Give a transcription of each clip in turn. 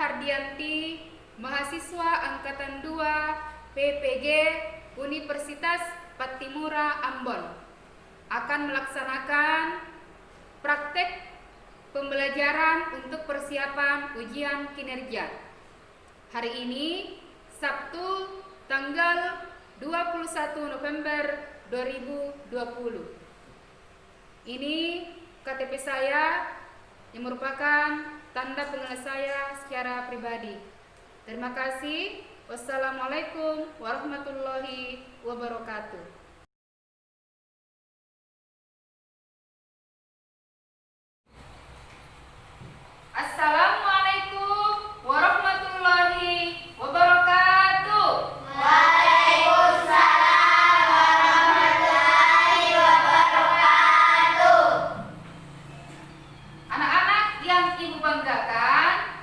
Hardianti, mahasiswa angkatan 2 PPG Universitas Pattimura Ambon, akan melaksanakan praktek pembelajaran untuk persiapan ujian kinerja. Hari ini Sabtu tanggal 21 November 2020. Ini KTP saya yang merupakan tanda pengenal saya secara pribadi. Terima kasih. Wassalamualaikum warahmatullahi wabarakatuh. Assalamualaikum warahmatullahi wabarakatuh. Waalaikumsalam warahmatullahi wabarakatuh. Anak-anak yang Ibu banggakan,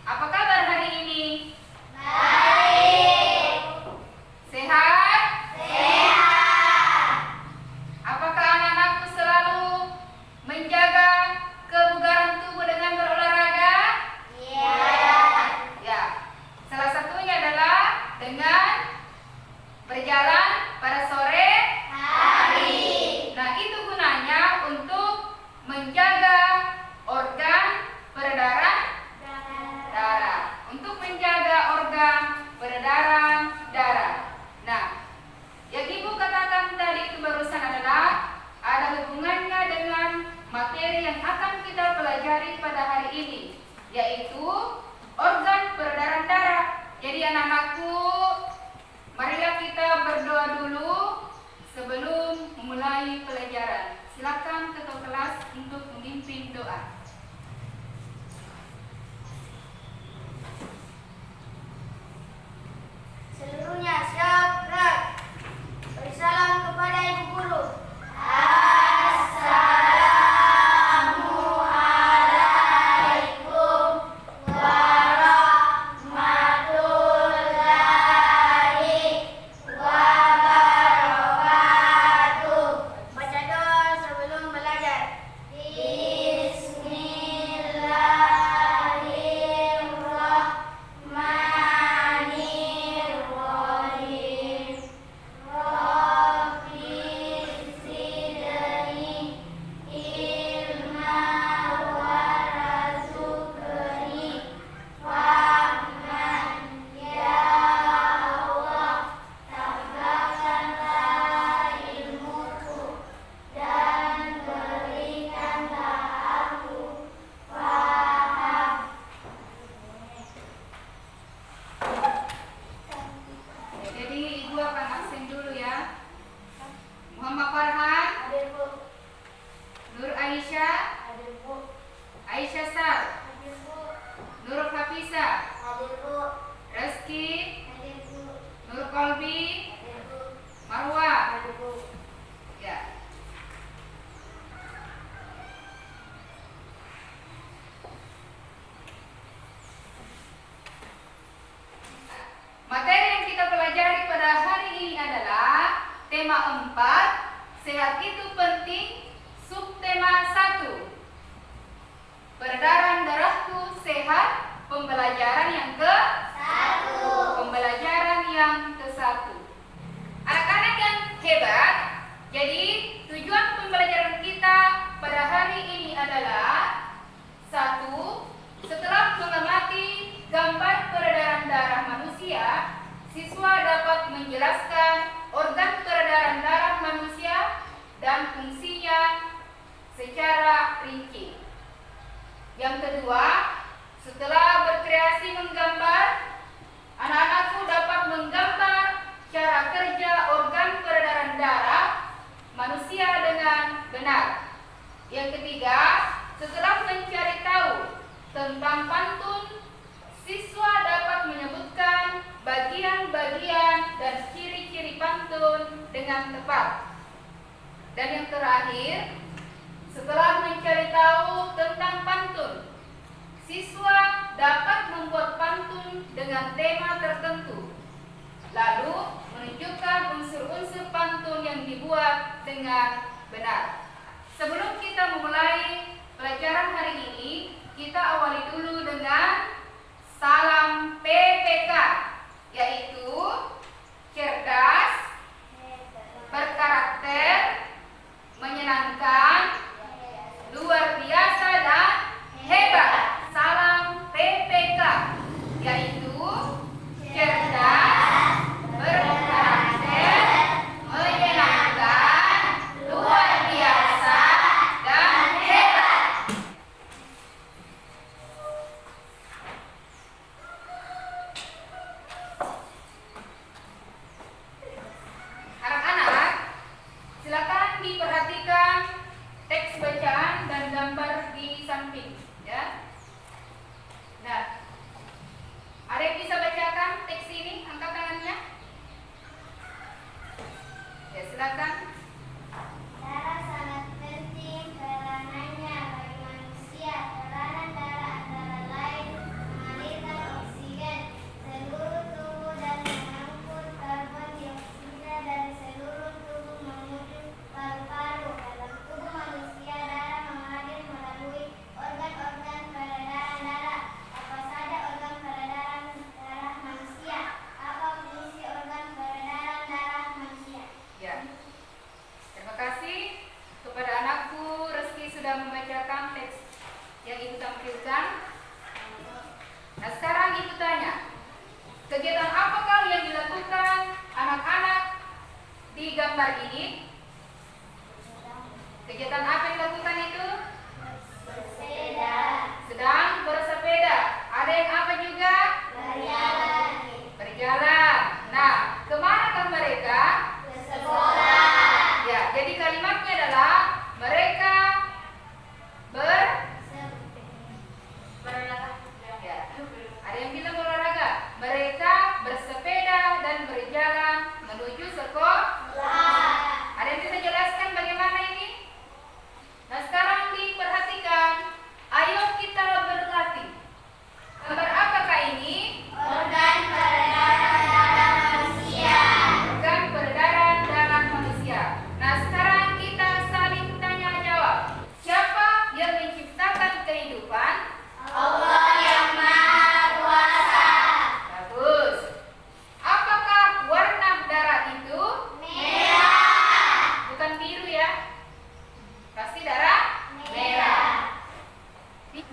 apa kabar hari ini? Baik. Sehat? Sehat. Apakah anak-anakku selalu menjaga kebugaran tubuh dengan berolahraga? Iya. Ya. Salah satunya adalah dengan berjalan pada sore Hari. Nah, itu gunanya untuk menjaga organ peredaran darah. Untuk menjaga organ peredaran darah. Nah, yang Ibu katakan tadi itu barusan adalah ada hubungannya dengan materi yang akan kita pelajari pada hari ini, yaitu organ peredaran darah. Jadi anak-anakku, marilah kita berdoa dulu sebelum memulai pelajaran. Silakan ketua kelas untuk memimpin doa. Seluruhnya siap gerak. Beri salam kepada Ibu Guru. Assalamualaikum warahmatullahi wabarakatuh. Baca doa sebelum belajar. Bismillahirrahmanirrahim. Rabbi zidni ilma warzuqni fahman. Ya Allah, tambahkanlah ilmuku dan berikanlah aku paham. Jadi Ibu akan absen dulu ya. Muhammad Farhan, Hadir Bu. Nur Aisyah, Hadir Bu. Aisyah Sar, Hadir Bu. Nurul Hafizah, Hadir Bu. Reski, Hadir Bu. Nur Kolbi, Hadir Bu. Marwah. Hadir Bu. Ya. Materi yang kita pelajari pada hari ini adalah tema 4, sehat itu penting, subtema 1. Peredaran darahku sehat, pembelajaran yang ke-1. Anak-anak yang hebat, jadi tujuan pembelajaran kita pada hari ini adalah 1. Setelah mengamati gambar peredaran darah manusia, siswa dapat menjelaskan organ peredaran darah manusia dan fungsinya secara rinci. Yang kedua, setelah berkreasi menggambar, anak-anakku dapat menggambar cara kerja organ peredaran darah manusia dengan benar. Yang ketiga, setelah mencari tahu tentang pantun, siswa dapat menyebutkan bagian-bagian dan ciri-ciri pantun dengan tepat. Dan yang terakhir, setelah mencari tahu tentang pantun, siswa dapat membuat pantun dengan tema tertentu, lalu menunjukkan unsur-unsur pantun yang dibuat dengan benar. Sebelum kita memulai pelajaran hari ini, kita awali dulu dengan tampilkan? Nah, sekarang Ibu tanya, kegiatan apakah yang dilakukan anak-anak di gambar ini? Kegiatan apa yang dilakukan itu? Bersepeda. Sedang bersepeda. Ada yang apa juga? Berjalan. Berjalan. Nah, kemanakah mereka? Ke sekolah. Ya, jadi kalimatnya adalah mereka ya. Ada yang bilang olahraga. Mereka bersepeda dan berjalan menuju sekolah. Ada yang bisa jelaskan bagaimana ini? Nah, sekarang diperhatikan. Ayo kita berlatih. Gambar apakah ini? Organ peredaran darah manusia. Organ peredaran darah manusia. Nah, sekarang kita saling tanya jawab. Siapa yang menciptakan kehidupan? Allah yang Maha Kuasa. Bagus. Apakah warna darah itu? Merah. Bukan biru ya. Pasti darah merah.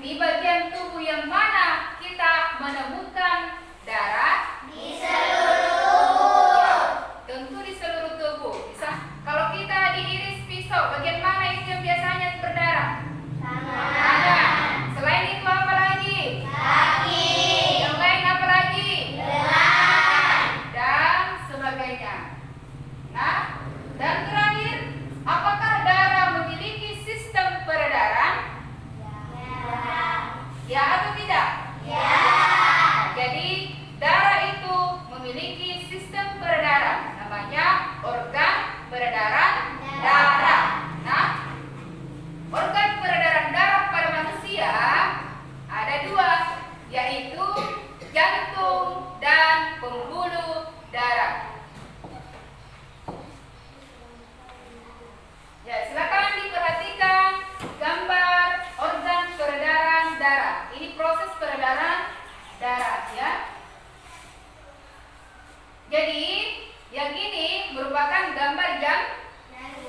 Di bagian tubuh yang mana kita menemukan darah? Di seluruh tubuh. Tentu di seluruh tubuh. Kalau kita diiris pisau, bagian mana itu yang biasanya berdarah? Tangan. Selain itu apa lagi? Kaki. Yang lain apa lagi? Lengan. Dan sebagainya. Nah, dan terakhir, apakah darah memiliki sistem peredaran? Ya atau tidak? Ya. Jadi darah itu memiliki sistem peredaran, namanya organ peredaran darah. Nah, organ peredaran darah pada manusia ada dua, yaitu jantung dan pembuluh darah. Ya, silakan diperhatikan gambar organ peredaran darah. Ini proses peredaran darah ya. Jadi, yang ini merupakan gambar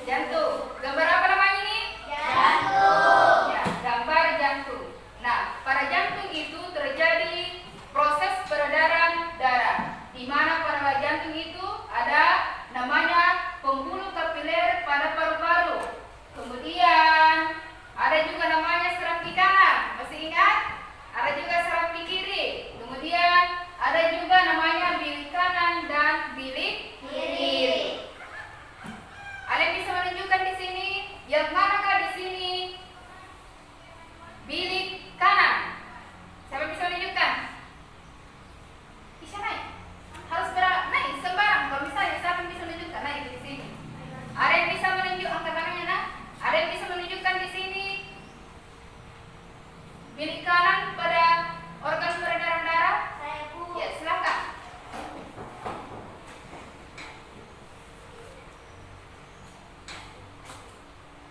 jantung. Gambar apa namanya ini? Jantung. Ya, gambar jantung. Nah, pada jantung itu terjadi proses peredaran darah, di mana pada jantung itu ada namanya pembuluh kapiler pada paru-paru. Kemudian ada juga namanya serambi kanan, masih ingat? Ada juga serambi kiri. Kemudian ada juga namanya bilik kanan dan bilik kiri. Ada yang bisa menunjukkan di sini? Yang manakah di sini bilik kanan? Siapa bisa menunjukkan? Bisa naik. Harus naik sembarang. Kalau misalnya siapa yang bisa menunjukkan naik di sini? Ada yang bisa menunjuk angkat tangannya, nah? Ada yang bisa menunjukkan di sini bilik kanan pada organ peredaran darah? Saya Bu. Ya, silakan.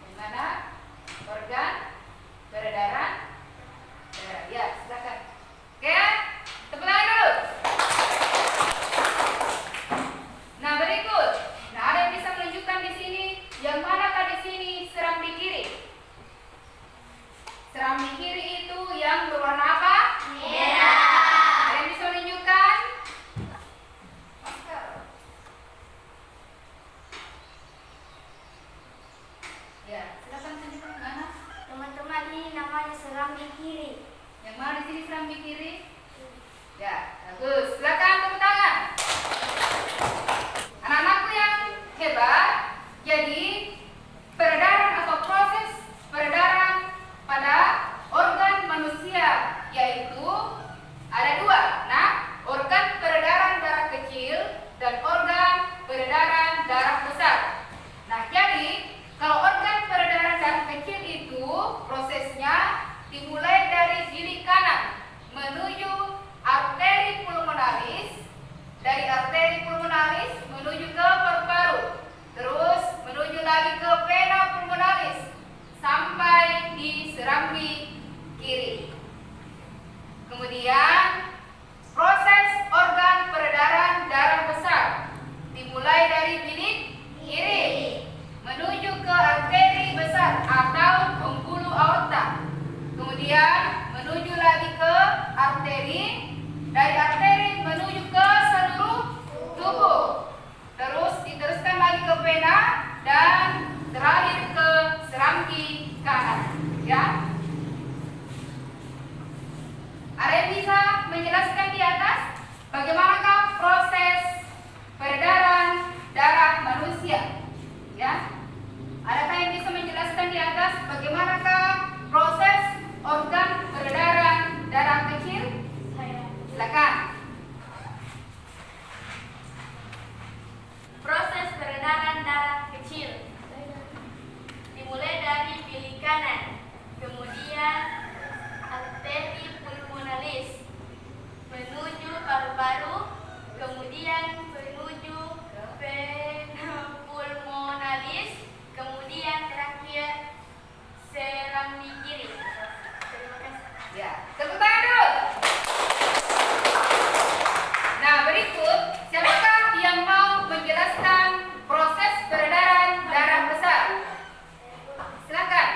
Di mana organ peredaran darah? Ya, silakan. Oke, tepuk tangan dulu. Nah, berikut. Nah, ada yang bisa menunjukkan di sini yang manakah di sini serambi kiri? Serambi kiri itu yang berwarna apa? Merah. Ada yang bisa menunjukkan? Ya, silakan tunjukkan mana? Teman-teman, ini namanya serambi kiri. Yang mana di sini serambi kiri? Ya, bagus. Silakan tepuk tangan. Anak-anakku yang hebat. Jadi, peredaran atau proses peredaran pada organ manusia yaitu ada dua. Nah, organ peredaran darah kecil dan organ peredaran darah besar. Nah, jadi kalau organ peredaran darah kecil itu prosesnya dimulai dari bilik kanan menuju arteri pulmonalis, dari arteri pulmonalis menuju ke paru-paru, terus menuju lagi ke vena pulmonalis sampai di serambi kiri. Kemudian proses organ peredaran darah besar dimulai dari bilik kiri menuju ke arteri besar atau pembuluh aorta, kemudian menuju lagi ke arteri, dari arteri menuju ke seluruh tubuh, terus diteruskan lagi ke vena dan terakhir ke serangki kanan. Ya, ada yang bisa menjelaskan di atas bagaimanakah proses peredaran darah manusia? Ya, adakah yang bisa menjelaskan di atas bagaimanakah proses organ peredaran darah kecil? Silakan. Proses peredaran darah kecil dimulai dari bilik kanan, kemudian arteri pulmonalis menuju paru-paru, kemudian menuju vena pulmonalis, kemudian terakhir serangni kiri. Terima kasih. Ya, tepuk tangan dulu. Nah, berikut siapakah yang mau menjelaskan proses peredaran darah besar? Silakan.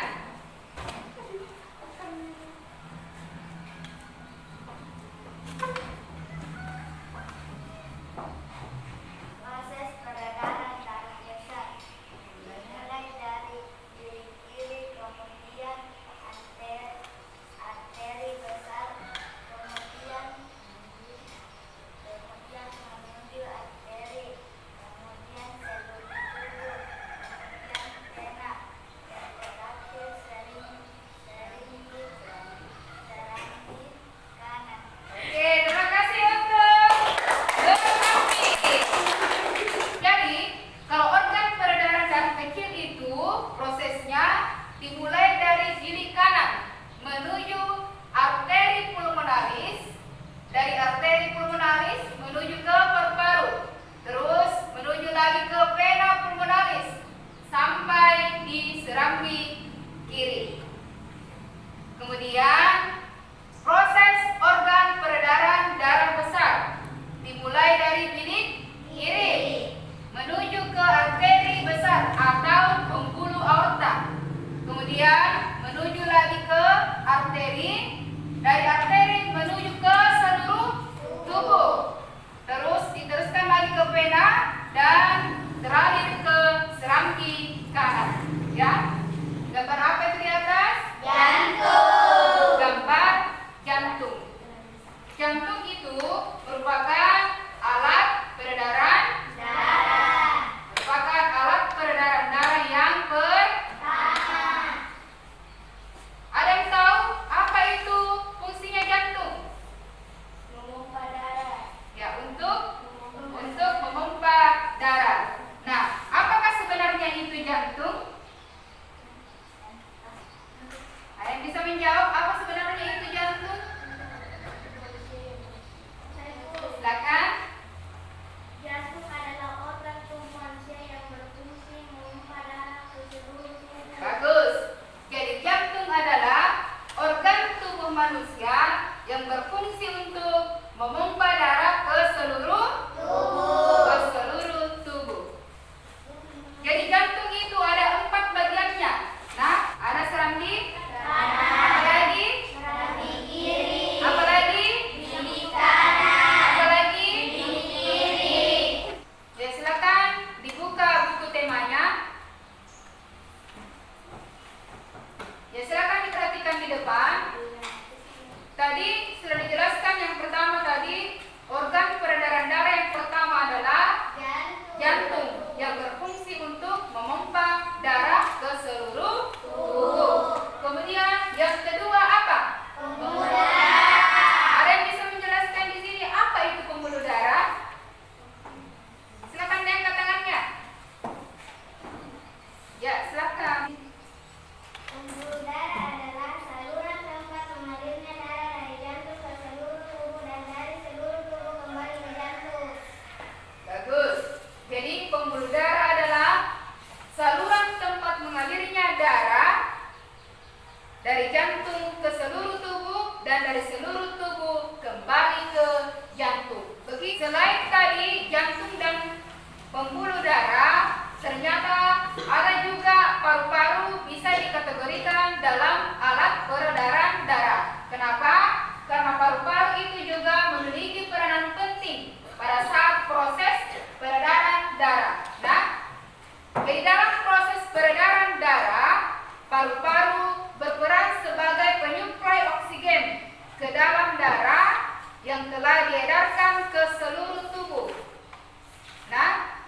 Proses peredaran darah besar dimulai dari bilik kiri, kemudian arteri besar, kemudian menuju arteri, kemudian seluruh tubuh, kemudian vena, dan terakhir serangni kanan. Oke, terima kasih untuk Dorothy. Jadi, kalau organ peredaran darah kecil itu prosesnya dimulai dari bilik kanan menuju arteri pulmonalis, dari arteri pulmonalis menuju ke paru-paru, terus menuju lagi ke vena pulmonalis sampai di serangki kiri. Kemudian proses organ peredaran darah besar dimulai dari bilik kiri menuju ke arteri besar atau pembuluh aorta, kemudian menuju lagi ke arteri, dari arteri menuju ke seluruh tubuh, terus diteruskan lagi ke vena dan terakhir ke serangki kanan. Ya, gambar apa itu di atas? Jantung. Gambar jantung. Jantung itu merupakan alat peredaran Darah. merupakan alat peredaran darah yang Ada yang tahu apa itu fungsinya jantung? Memompa darah. Ya, untuk memompa darah. Nah, apakah sebenarnya itu jantung? Ada yang bisa menjawab apa sebenarnya itu jantung? Silakan. Jantung adalah organ tubuh manusia yang berfungsi memompa darah ke seluruh tubuh. Bagus. Jadi jantung adalah organ tubuh manusia yang berfungsi untuk memompa darah ke seluruh tubuh. Jadi jantung itu ada 4 bagiannya. Nah, ada serangni, apa lagi? Serangni kiri. Apa lagi? Bilik kanan. Apa lagi? Bilik kiri. Ya, silakan dibuka buku temanya. Ya, silakan diperhatikan di depan. Tadi sudah dijelaskan yang pertama tadi organ peredaran darah yang pertama adalah jantung yang berfungsi untuk memompa darah ke seluruh tubuh. Kemudian yang kedua apa? Pembuluh darah. Ada yang bisa menjelaskan di sini apa itu pembuluh darah? Silakan diangkat tangannya. Ya, silakan. Pembuluh darah adalah saluran tempat mengalirnya darah dari jantung ke seluruh tubuh dan dari seluruh tubuh kembali ke jantung. Bagus. Jadi pembuluh darah adalah saluran tempat mengalirnya darah dari jantung ke seluruh tubuh dan dari seluruh tubuh kembali ke jantung. Begitu. Selain tadi jantung dan pembuluh darah, ternyata ada juga paru-paru bisa dikategorikan dalam alat peredaran darah. Kenapa? ke dalam darah yang telah diedarkan ke seluruh tubuh. Nah,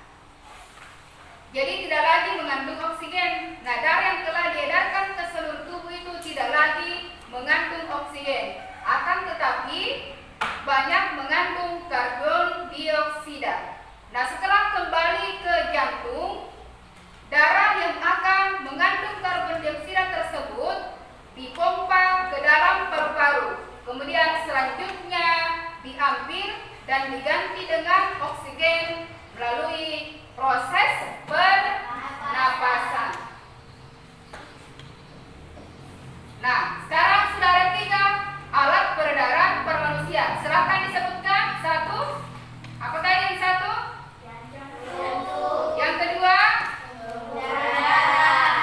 jadi tidak lagi mengandung oksigen. Nah, darah yang telah diedarkan ke seluruh tubuh itu tidak lagi mengandung oksigen, akan tetapi banyak mengandung karbon dioksida. Nah, setelah kembali ke jantung, darah yang akan mengandung karbon dioksida tersebut dipompa ke dalam paru-paru. Kemudian selanjutnya diambil dan diganti dengan oksigen melalui proses pernapasan. Nah, sekarang sudah ada 3 alat peredaran per manusia. Silakan disebutkan. 1. Apa tadi yang 1? Yang kedua?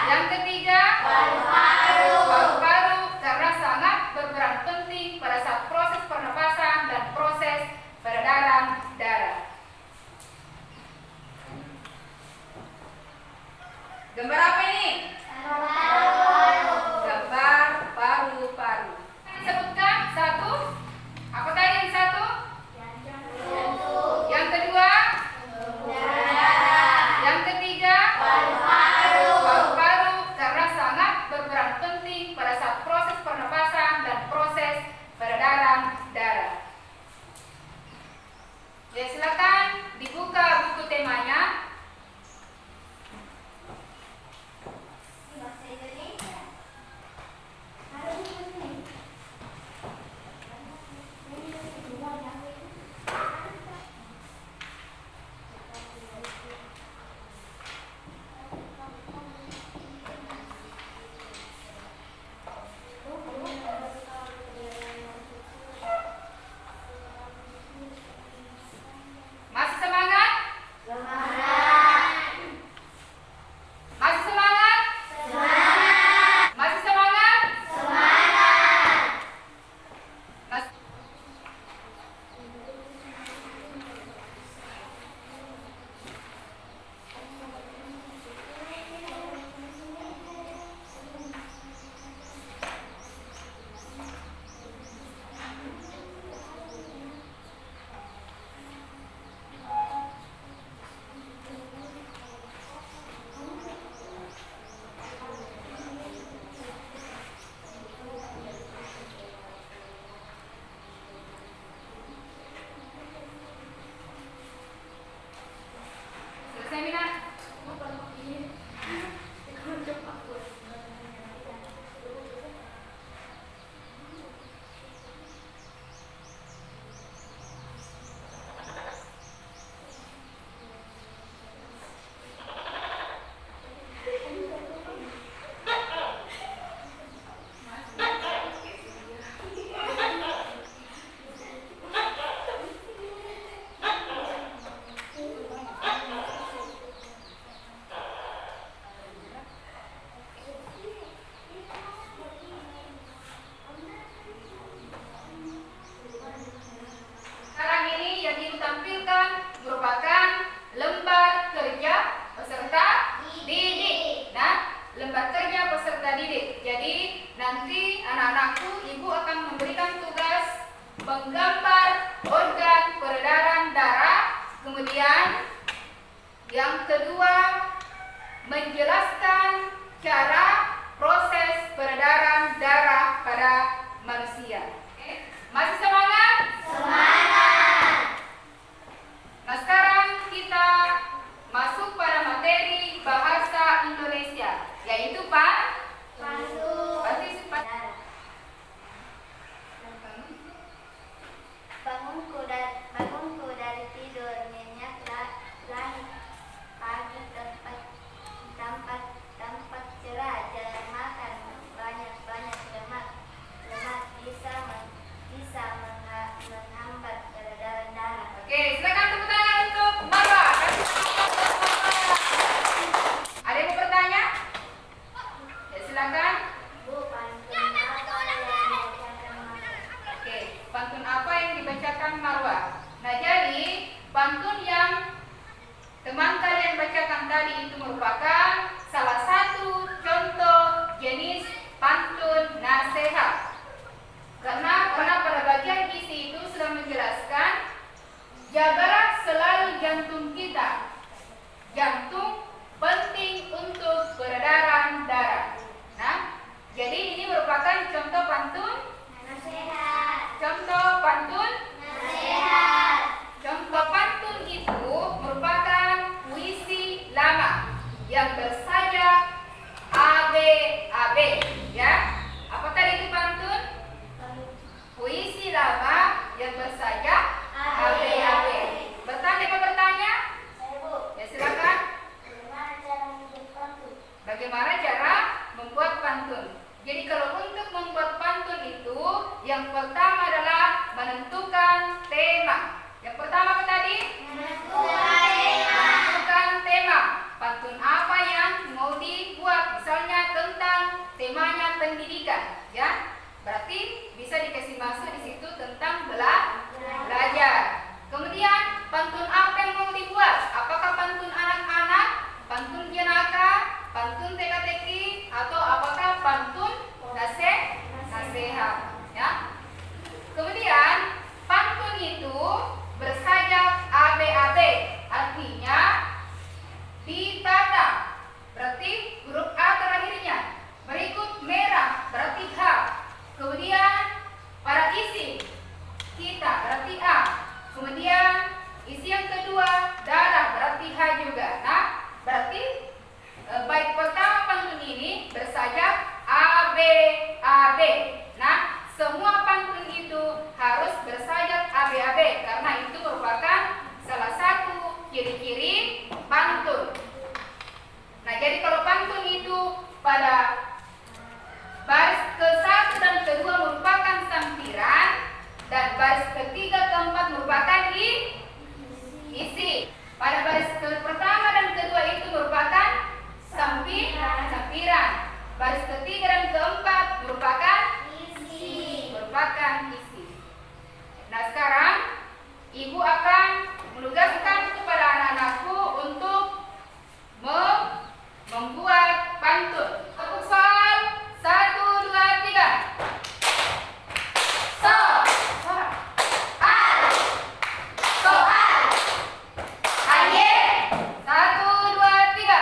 Yang ketiga? Paru-paru, karena sangat berperan penting pada saat proses pernapasan dan proses peredaran darah. Gambar apa ini? Gambar paru-paru. Disebutkan. 1. Apa tadi yang 1? Yang kedua? Yang ketiga? Paru-paru, karena sangat berperan penting pada saat proses pernapasan dan proses peredaran darah. Ya, silakan dibuka buku temanya. Bahasa Indonesia. Masih semangat? Masih semangat? Masih semangat? Mas- Selesai, Mina? Sekarang ini yang ditampilkan merupakan lembar kerja peserta didik. Nah, lembar kerja peserta didik. Jadi nanti anak-anakku, ibu akan memberikan tugas menggambar organ peredaran darah. Kemudian yang kedua, menjelaskan cara proses peredaran darah pada manusia. Oke. Masih semangat? Nah, sekarang kita masuk pada materi bahasa Indonesia, yaitu Bangunku dari tidur, nyenyak langit pagi, tampak cerah, jangan makan banyak lemak bisa menghambat peredaran darah. Oke, silakan tepuk tangan untuk Marwa. Ada yang mau bertanya? Ya, silakan. Bu, pantun apa yang dibacakan Mama? Oke, pantun apa yang dibacakan Marwa? Nah, jadi pantun yang teman kalian bacakan tadi itu merupakan salah satu contoh jenis pantun nasihat. Kenapa jagalah selalu jantung kita. Jantung penting untuk peredaran darah. Nah, jadi ini merupakan contoh pantun. Nasihat. Contoh pantun. Nasihat. Contoh pantun itu merupakan puisi lama yang bersajak AB, ya. Apa tadi itu pantun? Puisi lama yang bersajak AB. Bertanya apa bertanya? Ya silakan. Bagaimana cara membuat pantun? Jadi kalau untuk membuat pantun itu, yang pertama adalah menentukan tema. Yang pertama apa tadi? Menentukan tema. Pantun apa yang mau dibuat? Misalnya tentang temanya pendidikan, ya. Berarti bisa dikasih masuk di situ tentang belajar. Kemudian pantun apa yang mau dibuat? Apakah pantun anak-anak, pantun jenaka, pantun TK-TK, atau apakah pantun nasihat, ya? Kemudian pantun itu bersajak AB, artinya ditata. Berarti huruf A terakhirnya. Berikut merah berarti H. Kemudian pada isi kita berarti A. Kemudian isi yang kedua darah berarti H juga. Nah, berarti baik pertama pantun ini bersajak AB. Nah, semua pantun itu harus bersajak AB karena itu merupakan salah satu ciri-ciri pantun. Nah, jadi kalau pantun itu pada baris ke-1 dan ke-2 merupakan sampiran dan baris ketiga keempat merupakan isi. Pada baris pertama dan kedua itu merupakan sampiran. Baris ketiga dan keempat merupakan isi. Nah, sekarang Ibu akan menugaskan kepada anak-anakku untuk membuat pantun. Untuk soal 1, 2, 3. Soal. Aye. 1, 2, 3.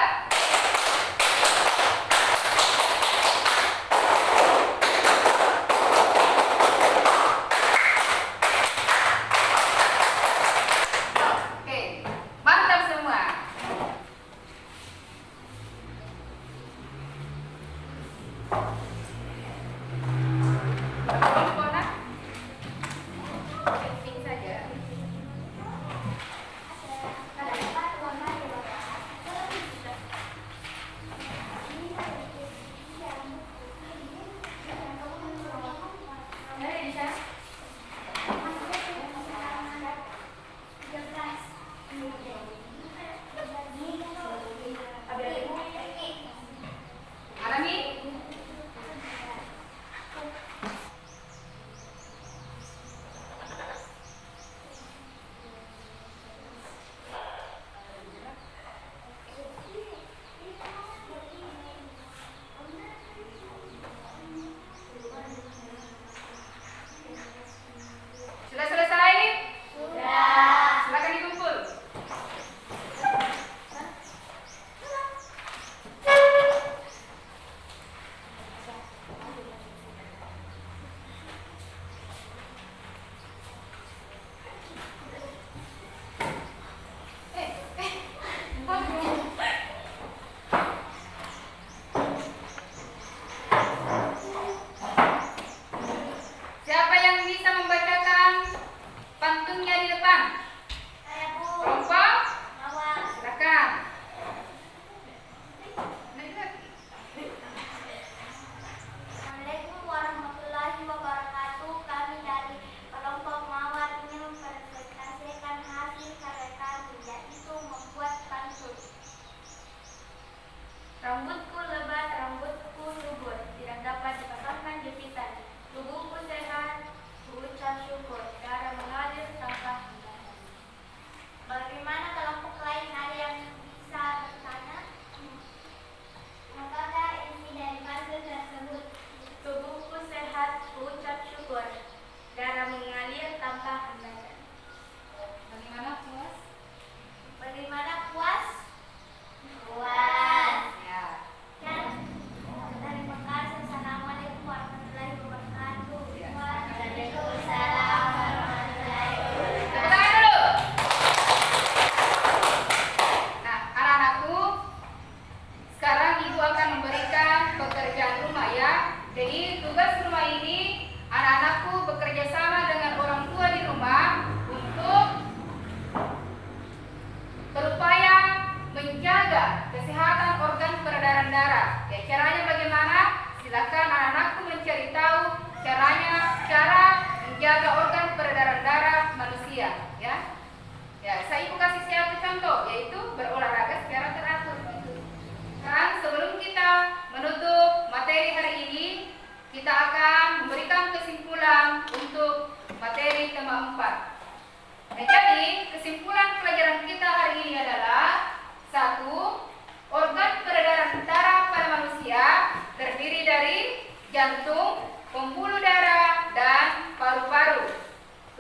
Jadi, kesimpulan pelajaran kita hari ini adalah 1. Organ peredaran darah pada manusia terdiri dari jantung, pembuluh darah, dan paru-paru.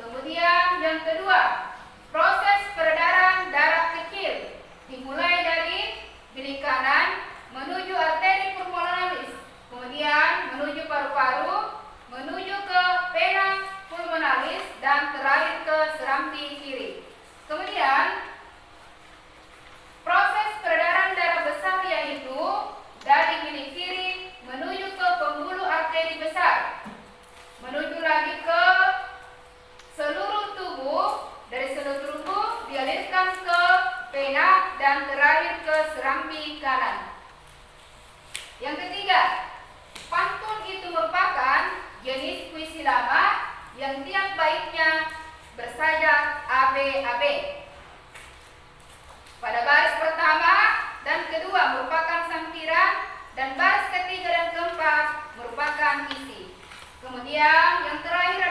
Kemudian yang kedua, proses peredaran darah kecil dimulai dari bilik kanan menuju arteri pulmonalis, kemudian menuju paru-paru, menuju ke vena pulmonalis, dan terakhir ke serambi kiri. Kemudian proses peredaran darah besar yaitu dari bilik kiri menuju ke pembuluh arteri besar, menuju lagi ke seluruh tubuh, dari seluruh tubuh dialirkan ke vena, dan terakhir ke serambi kanan. Yang ketiga, pantun itu merupakan jenis puisi lama yang tiap baitnya bersajak AB-AB. Pada baris pertama dan kedua merupakan sampiran, dan baris ketiga dan keempat merupakan isi. Kemudian yang terakhir